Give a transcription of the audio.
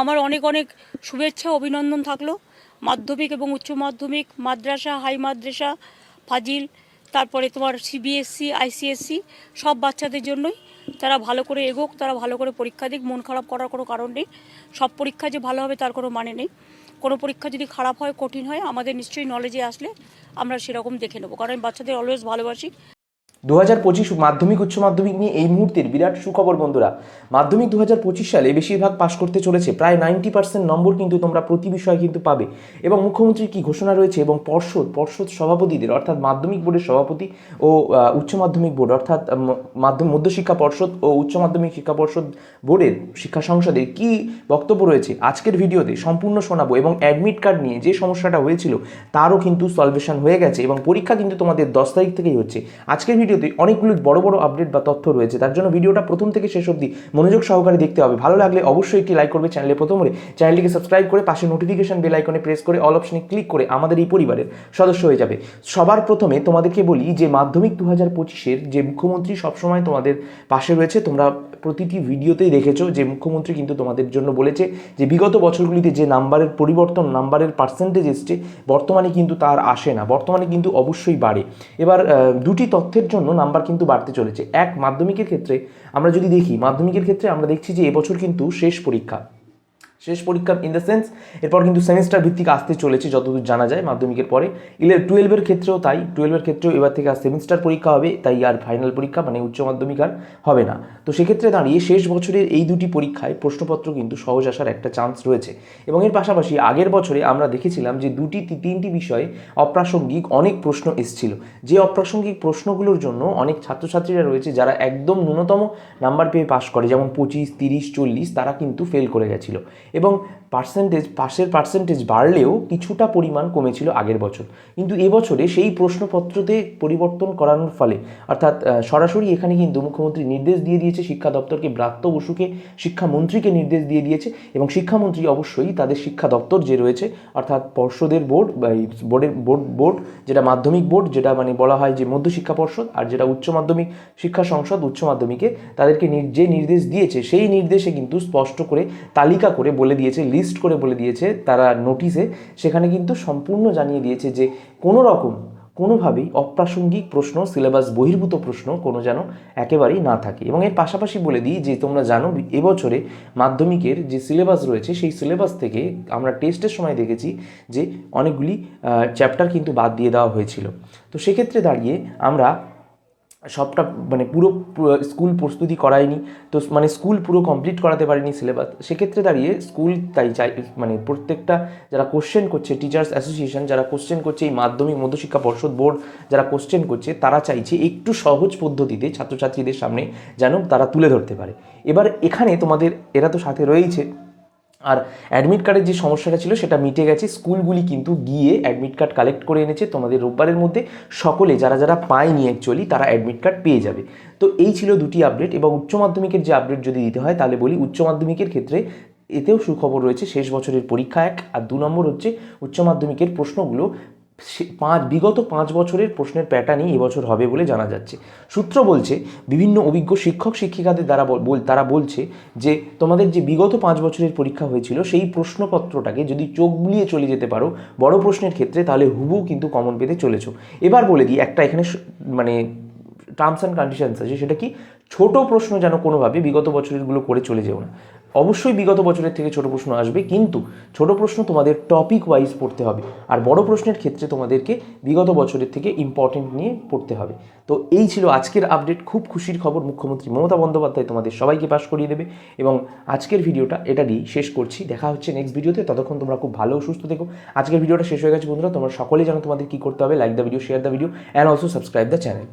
আমার অনেক অনেক শুভেচ্ছা অভিনন্দন থাকলো মাধ্যমিক এবং উচ্চ মাধ্যমিক মাদ্রাসা হাই মাদ্রাসা ফাজিল তারপরে তোমার সিবিএসসি আইসিএসসি সব বাচ্চাদের জন্যই তারা ভালো করে এগোক, তারা ভালো করে পরীক্ষা দিক, মন খারাপ করার কোনো কারণ নেই। সব পরীক্ষা যে ভালো হবে তার কোনো মানে নেই। কোনো পরীক্ষা যদি খারাপ হয় কঠিন হয় আমাদের নিশ্চয়ই নলেজে আসলে আমরা সেরকম দেখে নেবো, কারণ আমি বাচ্চাদের অলওয়েজ ভালোবাসি। 2025 মাধ্যমিক উচ্চ মাধ্যমিক নিয়ে এই মুহূর্তের বিরাট সুখবর বন্ধুরা। মাধ্যমিক 2025 সালে বেশিরভাগ পাশ করতে চলেছে, প্রায় 90% নম্বর কিন্তু তোমরা প্রতি বিষয়ে কিন্তু পাবে। এবং মুখ্যমন্ত্রীর কি ঘোষণা রয়েছে এবং পর্ষদ সভাপতিদের অর্থাৎ মাধ্যমিক বোর্ডের সভাপতি ও উচ্চ মাধ্যমিক বোর্ড অর্থাৎ মধ্যশিক্ষা পর্ষদ ও উচ্চ মাধ্যমিক শিক্ষা পর্ষদ বোর্ডের শিক্ষা সংসদের কি বক্তব্য রয়েছে আজকের ভিডিওতে সম্পূর্ণ শোনাবো। এবং অ্যাডমিট কার্ড নিয়ে যে সমস্যাটা হয়েছিল তারও কিন্তু সলভেশন হয়ে গেছে এবং পরীক্ষা কিন্তু তোমাদের 10 তারিখ থেকেই হচ্ছে। আজকের ভিডিওতে অনেকগুলো বড় বড় আপডেট বা তথ্য রয়েছে, তার জন্য ভিডিওটা প্রথম থেকে শেষ অবধি মনোযোগ সহকারে দেখতে হবে। ভালো লাগলে অবশ্যই একটি লাইক করবে, চ্যানেলে প্রথম হলে চ্যানেলটিকে সাবস্ক্রাইব করে পাশে নোটিফিকেশন বেল আইকনে প্রেস করে অল অপশনে ক্লিক করে আমাদের এই পরিবারের সদস্য হয়ে যাবে। সবার প্রথমে তোমাদেরকে বলি যে মাধ্যমিক 2025-এর যে মুখ্যমন্ত্রী সবসময় তোমাদের পাশে রয়েছে, তোমরা প্রতিটি ভিডিওতেই দেখেছো যে মুখ্যমন্ত্রী কিন্তু তোমাদের জন্য বলেছে যে বিগত বছরগুলিতে যে নাম্বারের পরিবর্তন, নাম্বারের পার্সেন্টেজ এসছে, বর্তমানে কিন্তু তার আসে না, বর্তমানে কিন্তু অবশ্যই বাড়ে। এবার দুটি তথ্যের জন্য নাম্বার কিন্তু বাড়তে চলেছে। এক, মাধ্যমিকের ক্ষেত্রে আমরা যদি দেখি, মাধ্যমিকের ক্ষেত্রে আমরা দেখছি যে এবছর কিন্তু শেষ পরীক্ষা ইন দ্য সেন্স এরপর কিন্তু সেমিস্টার ভিত্তিক আসতে চলেছে যতদূর জানা যায়। মাধ্যমিকের পরে 12-এর ক্ষেত্রেও তাই, 12-এর ক্ষেত্রেও এবার থেকে আর সেমিস্টার পরীক্ষা হবে, তাই আর ফাইনাল পরীক্ষা মানে উচ্চ মাধ্যমিক আর হবে না। তো সেক্ষেত্রে দাঁড়িয়ে শেষ বছরের এই দুটি পরীক্ষায় প্রশ্নপত্র কিন্তু সহজ আসার একটা চান্স রয়েছে। এবং এর পাশাপাশি আগের বছরে আমরা দেখেছিলাম যে তিনটি বিষয়ে অপ্রাসঙ্গিক অনেক প্রশ্ন এসেছিল, যে অপ্রাসঙ্গিক প্রশ্নগুলোর জন্য অনেক ছাত্রছাত্রীরা রয়েছে যারা একদম ন্যূনতম নাম্বার পেয়ে পাশ করে, যেমন 25, 30, 40, তারা কিন্তু ফেল করে গেছিলো। এবং পাশের পার্সেন্টেজ বাড়লেও কিছুটা পরিমাণ কমেছিল আগের বছর। কিন্তু এবছরে সেই প্রশ্নপত্রতে পরিবর্তন করানোর ফলে অর্থাৎ সরাসরি এখানে কিন্তু মুখ্যমন্ত্রী নির্দেশ দিয়ে দিয়েছে শিক্ষা দপ্তরকে, ব্রাত্য বসুকে শিক্ষামন্ত্রীকে নির্দেশ দিয়ে দিয়েছে। এবং শিক্ষামন্ত্রী অবশ্যই তাদের শিক্ষা দপ্তর যে রয়েছে অর্থাৎ পর্ষদের বোর্ড বা এই বোর্ড যেটা মাধ্যমিক বোর্ড, যেটা মানে বলা হয় যে মধ্যশিক্ষা পর্ষদ, আর যেটা উচ্চ মাধ্যমিক শিক্ষা সংসদ উচ্চ মাধ্যমিকে, তাদেরকে যে নির্দেশ দিয়েছে সেই নির্দেশে কিন্তু স্পষ্ট করে তালিকা করে বলে দিয়েছে, লিস্ট করে বলে দিয়েছে তারা নোটিশে, সেখানে কিন্তু সম্পূর্ণ জানিয়ে দিয়েছে যে কোনোভাবেই অপ্রাসঙ্গিক প্রশ্ন, সিলেবাস বহির্ভূত প্রশ্ন কোনো যেন একেবারেই না থাকে। এবং এর পাশাপাশি বলে দিই যে তোমরা জানো এবছরে মাধ্যমিকের যে সিলেবাস রয়েছে সেই সিলেবাস থেকে আমরা টেস্টের সময় দেখেছি যে অনেকগুলি চ্যাপ্টার কিন্তু বাদ দিয়ে দেওয়া হয়েছিল। তো সেক্ষেত্রে দাঁড়িয়ে আমরা সবটা মানে পুরো স্কুল প্রস্তুতি করায়নি, তো মানে স্কুল পুরো কমপ্লিট করাতে পারিনি সিলেবাস। সেক্ষেত্রে দাঁড়িয়ে স্কুল তাই চাই মানে প্রত্যেকটা যারা কোশ্চেন করছে, টিচার্স অ্যাসোসিয়েশন যারা কোশ্চেন করছে, এই মাধ্যমিক মধ্যশিক্ষা পর্ষদ বোর্ড যারা কোশ্চেন করছে, তারা চাইছে একটু সহজ পদ্ধতিতে ছাত্রছাত্রীদের সামনে যেন তারা তুলে ধরতে পারে। এবার এখানে তোমাদের এরা তো সাথে রয়েছে, আর অ্যাডমিট কার্ডের যে সমস্যাটা ছিল সেটা মিটে গেছে। স্কুলগুলি কিন্তু গিয়ে অ্যাডমিট কার্ড কালেক্ট করে এনেছে, তোমাদের রোববারের মধ্যে সকলে যারা যারা পায়নি অ্যাকচুয়ালি তারা অ্যাডমিট কার্ড পেয়ে যাবে। তো এই ছিল দুটি আপডেট। এবং উচ্চ মাধ্যমিকের যে আপডেট যদি দিতে হয় তাহলে বলি, উচ্চ মাধ্যমিকের ক্ষেত্রে এতেও সুখবর রয়েছে, শেষ বছরের পরীক্ষা 1, আর 2 নম্বর হচ্ছে উচ্চ মাধ্যমিকের প্রশ্নগুলো বিগত 5 বছরের প্রশ্নের প্যাটার্নই এবছর হবে বলে জানা যাচ্ছে। সূত্র বলছে, বিভিন্ন অভিজ্ঞ শিক্ষক শিক্ষিকাদের দ্বারা তারা বলছে যে তোমাদের যে বিগত 5 বছরের পরীক্ষা হয়েছিল সেই প্রশ্নপত্রটাকে যদি চোখ বুলিয়ে চলে যেতে পারো বড় প্রশ্নের ক্ষেত্রে, তাহলে হুবহু কিন্তু কমন পেতে চলেছো। এবার বলে দিই একটা এখানে মানে টার্মস অ্যান্ড কন্ডিশনস আছে, সেটা কি, ছোট প্রশ্ন যেন কোনোভাবে বিগত বছরেরগুলো করে চলে যেও না। অবশ্যই বিগত বছরের থেকে ছোট প্রশ্ন আসবে, কিন্তু ছোট প্রশ্ন তোমাদের টপিক ওয়াইজ পড়তে হবে, আর বড় প্রশ্নের ক্ষেত্রে তোমাদেরকে বিগত বছরের থেকে ইম্পর্টেন্ট নিয়ে পড়তে হবে। তো এই ছিল আজকের আপডেট। খুব খুশির খবর, মুখ্যমন্ত্রী মমতা বন্দ্যোপাধ্যায় তোমাদের সবাইকে পাশ করিয়ে দেবে। এবং আজকের ভিডিওটা এটা দিয়েই শেষ করছি, দেখা হচ্ছে নেক্সট ভিডিওতে। ততক্ষণ তোমরা খুব ভালো সুস্থ থেকো। আজকের ভিডিওটা শেষ হয়ে গেছে বন্ধুরা, তোমরা সকলেই জানো তোমাদের কী করতে হবে, like the video, share the video and also subscribe the channel.